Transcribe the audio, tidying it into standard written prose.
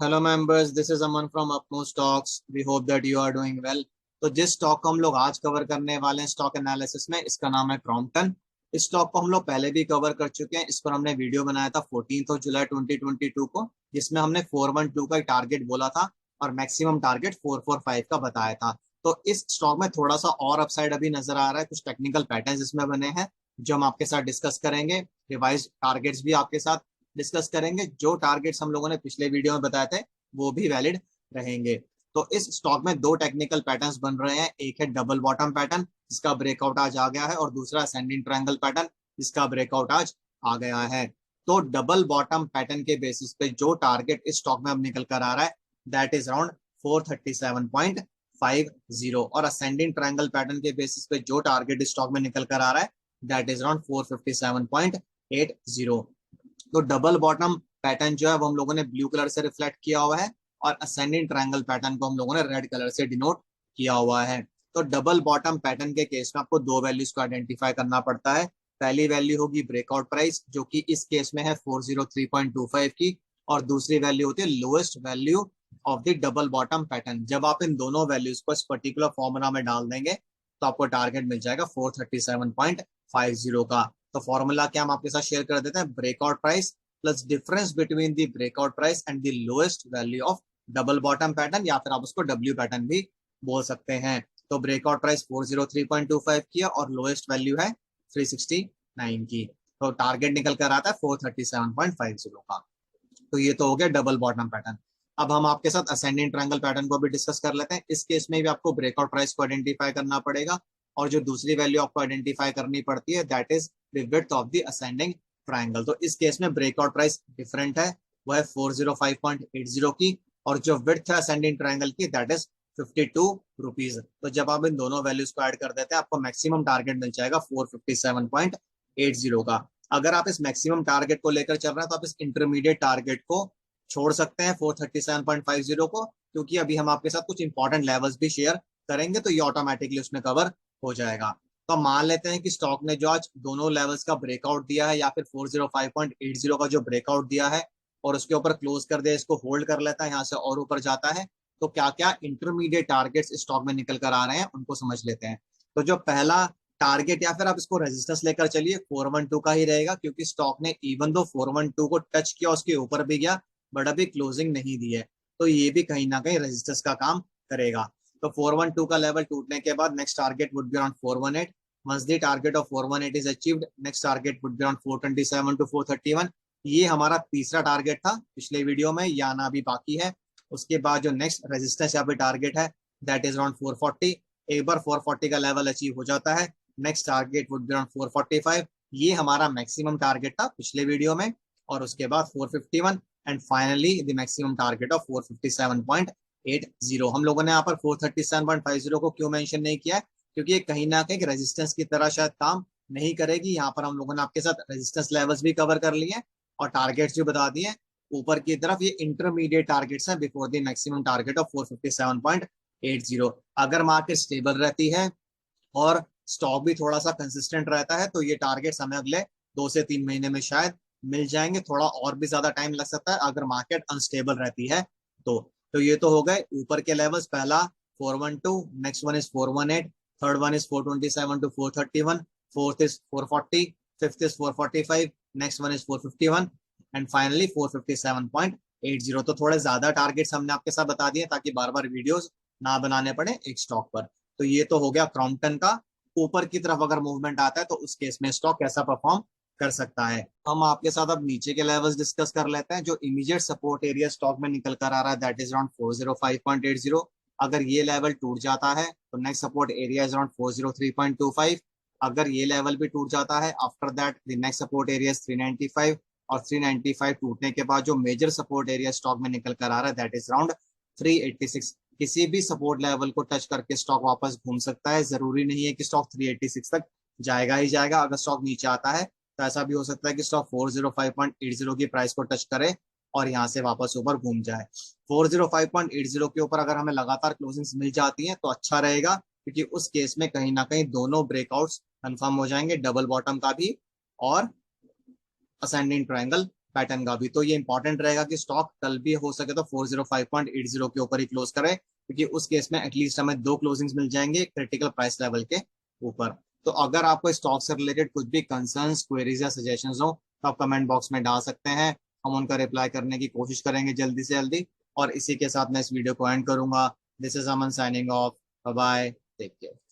Hello members, this is Aman from अपमो stocks. We hope that you are doing well. तो जिस stock को हम लोग आज कवर करने वाले हैं स्टॉक एनालिसिस में, इसका नाम है क्रॉम्पटन। इस स्टॉक को हम लोग पहले भी कवर कर चुके हैं। इस पर हमने वीडियो बनाया था 14 जुलाई 2022 को, जिसमें हमने 412 का टारगेट बोला था और मैक्सिमम टारगेट 445 का बताया था। तो इस स्टॉक में थोड़ा सा और अपसाइड अभी नजर आ रहा है। कुछ टेक्निकल पैटर्न इसमें बने हैं जो हम आपके साथ डिस्कस करेंगे। रिवाइज टारगेट्स भी आपके साथ डिस्कस करेंगे। जो टारगेट्स हम लोगों ने पिछले वीडियो में बताए थे वो भी वैलिड रहेंगे। तो इस स्टॉक में दो टेक्निकल पैटर्न्स बन रहे हैं। एक है डबल बॉटम पैटर्न जिसका ब्रेकआउट आज आ गया है, और दूसरा असेंडिंग ट्रायंगल पैटर्न जिसका ब्रेकआउट आज आ गया है। तो डबल बॉटम पैटर्न के बेसिस पे जो टारगेट इस स्टॉक में अब निकल कर आ रहा है दैट इज अराउंड 437.50, और असेंडिंग ट्रायंगल पैटर्न के बेसिस पे जो टारगेट इस स्टॉक में निकल कर आ रहा है दैट इज अराउंड 457.80। तो डबल बॉटम पैटर्न जो है वो हम लोगों ने ब्लू कलर से रिफ्लेक्ट किया हुआ है, और असेंडिंग ट्रायंगल पैटर्न को हम लोगों ने रेड कलर से डिनोट किया हुआ है। तो डबल बॉटम पैटर्न के केस में आपको दो वैल्यूज को आइडेंटिफाई करना पड़ता है। पहली वैल्यू होगी ब्रेकआउट प्राइस, जो कि इस केस में है 403.25 की, और दूसरी वैल्यू होती है lowest value of the double bottom pattern. जब आप इन दोनों वैल्यूज को इस पर्टिकुलर फॉर्मूला में डाल देंगे तो आपको टारगेट मिल जाएगा 437.50 का। तो फॉर्मूला क्या हम आपके साथ शेयर कर देते हैं, breakout price plus difference between the breakout price and the lowest value of double bottom pattern, या फिर आप उसको डब्ल्यू पैटर्न भी बोल सकते हैं। तो ब्रेकआउट प्राइस 403.25 की है और लोएस्ट वैल्यू है 369 की। तो टारगेट निकल कर आता है 437.50 का। तो ये तो हो गया डबल बॉटम पैटर्न। अब हम आपके साथ असेंडिंग ट्रायंगल पैटर्न को भी डिस्कस कर लेते हैं। इस केस में भी आपको ब्रेकआउट प्राइस को आइडेंटिफाई करना पड़ेगा, और जो दूसरी वैल्यू आपको आइडेंटिफाई करनी पड़ती है that is the width of the ascending triangle. तो इस केस में ब्रेकआउट प्राइस डिफरेंट है, वो है 405.80 की, और जो विड्थ है असेंडिंग ट्रायंगल की दैट इज 52 रुपीज। तो जब आप इन दोनों वैल्यूज को ऐड कर देते हैं आपको मैक्सिमम टारगेट मिल जाएगा 457.80 का। अगर आप इस मैक्सिमम टारगेट को लेकर चल रहे हैं तो आप इस इंटरमीडिएट टारगेट को छोड़ सकते हैं 437.50 को, क्योंकि अभी हम आपके साथ कुछ इंपॉर्टेंट लेवल्स भी शेयर करेंगे तो ये ऑटोमेटिकली उसमें कवर हो जाएगा। तो मान लेते हैं कि स्टॉक ने जो आज दोनों लेवल्स का ब्रेकआउट दिया है, या फिर 405.80 का जो ब्रेकआउट दिया है और उसके ऊपर क्लोज कर दिया, इसको होल्ड कर लेता है, यहाँ से और ऊपर जाता है, तो क्या क्या इंटरमीडिएट टारगेट्स स्टॉक में निकल कर आ रहे हैं उनको समझ लेते हैं। तो जो पहला टारगेट, या फिर आप इसको रेजिस्टेंस लेकर चलिए, 412 का ही रहेगा, क्योंकि स्टॉक ने इवन दो 412 को टच किया उसके ऊपर भी गया बट अभी क्लोजिंग नहीं दी है, तो ये भी कहीं ना कहीं रेजिस्टेंस का काम करेगा। तो 412 का लेवल टूटने के बाद next target would be around 418। once the target of 418 is achieved, next target would be around 427 to 431। ये हमारा तीसरा टारगेट था पिछले वीडियो में, या आना अभी बाकी है। उसके बाद जो नेक्स्ट रेजिस्टेंस यहाँ पे टारगेट है दैट इज अराउंड 440। एक बार 440 का लेवल अचीव हो जाता है next target would be around 445। ये हमारा मैक्सिमम टारगेट था पिछले वीडियो में, और उसके बाद 451, and finally the maximum target of 457.80। हम लोगों ने यहाँ पर 437.50 को क्यों मेंशन नहीं किया है, क्योंकि ये कहीं ना कहीं रेजिस्टेंस की तरह शायद काम नहीं करेगी। यहाँ पर हम लोगों ने आपके साथ रेजिस्टेंस लेवल्स भी कवर कर लिए और टारगेट्स भी बता दिए ऊपर की तरफ। ये इंटरमीडिएट टारगेट्स हैं before the maximum target of 457.80। अगर मार्केट स्टेबल रहती है और स्टॉक भी थोड़ा सा कंसिस्टेंट रहता है तो ये टारगेट्स हमें अगले 2 से 3 महीने में शायद मिल जाएंगे। थोड़ा और भी ज्यादा टाइम लग सकता है अगर मार्केट अनस्टेबल रहती है तो ये तो हो गए ऊपर के लेवल्स। पहला 412, next one is 418, third one is 427 to 431, fourth is 440, fifth is 445, next one is 451, and finally 457.80। तो थोड़े ज्यादा टारगेट्स हमने आपके साथ बता दिए ताकि बार बार वीडियोस ना बनाने पड़े एक स्टॉक पर। तो ये तो हो गया क्रॉम्पटन का। ऊपर की तरफ अगर मूवमेंट आता है तो उस केस में स्टॉक कैसा परफॉर्म कर सकता है। हम आपके साथ अब नीचे के लेवल्स डिस्कस कर लेते हैं। जो इमीडिएट सपोर्ट एरिया स्टॉक में निकल कर आ रहा है दैट इज अराउंड 405.80। अगर ये लेवल टूट जाता है तो next support area is around 403.25। अगर ये लेवल भी टूट जाता है after that the next support area is 395, और 395 टूटने के बाद जो मेजर सपोर्ट एरिया स्टॉक में निकल कर आ रहा है दैट इज अराउंड 386। किसी भी सपोर्ट लेवल को टच करके स्टॉक वापस घूम सकता है। जरूरी नहीं है कि स्टॉक 386 तक जाएगा ही जाएगा। अगर स्टॉक नीचे आता है तो ऐसा भी हो सकता है कि स्टॉक 405.80 की प्राइस को टच करे और यहाँ से वापस ऊपर घूम जाए। 405.80 के ऊपर अगर हमें लगातार क्लोजिंग्स मिल जाती हैं तो अच्छा रहेगा, क्योंकि उस केस में कहीं ना कहीं दोनों ब्रेकआउट्स कंफर्म हो जाएंगे, डबल बॉटम का भी और असेंडिंग ट्रायंगल पैटर्न का भी। तो ये इंपॉर्टेंट रहेगा कि स्टॉक कल भी हो सके तो 405.80 के ऊपर ही क्लोज करे, क्योंकि उस केस में एटलीस्ट हमें दो क्लोजिंग्स मिल जाएंगे क्रिटिकल प्राइस लेवल के ऊपर। तो अगर आपको स्टॉक से रिलेटेड कुछ भी कंसर्न्स, क्वेरीज या सजेशंस हो तो आप कमेंट बॉक्स में डाल सकते हैं, हम उनका रिप्लाई करने की कोशिश करेंगे जल्दी से जल्दी। और इसी के साथ मैं इस वीडियो को एंड करूंगा। This is Aman signing off. Bye bye, take care.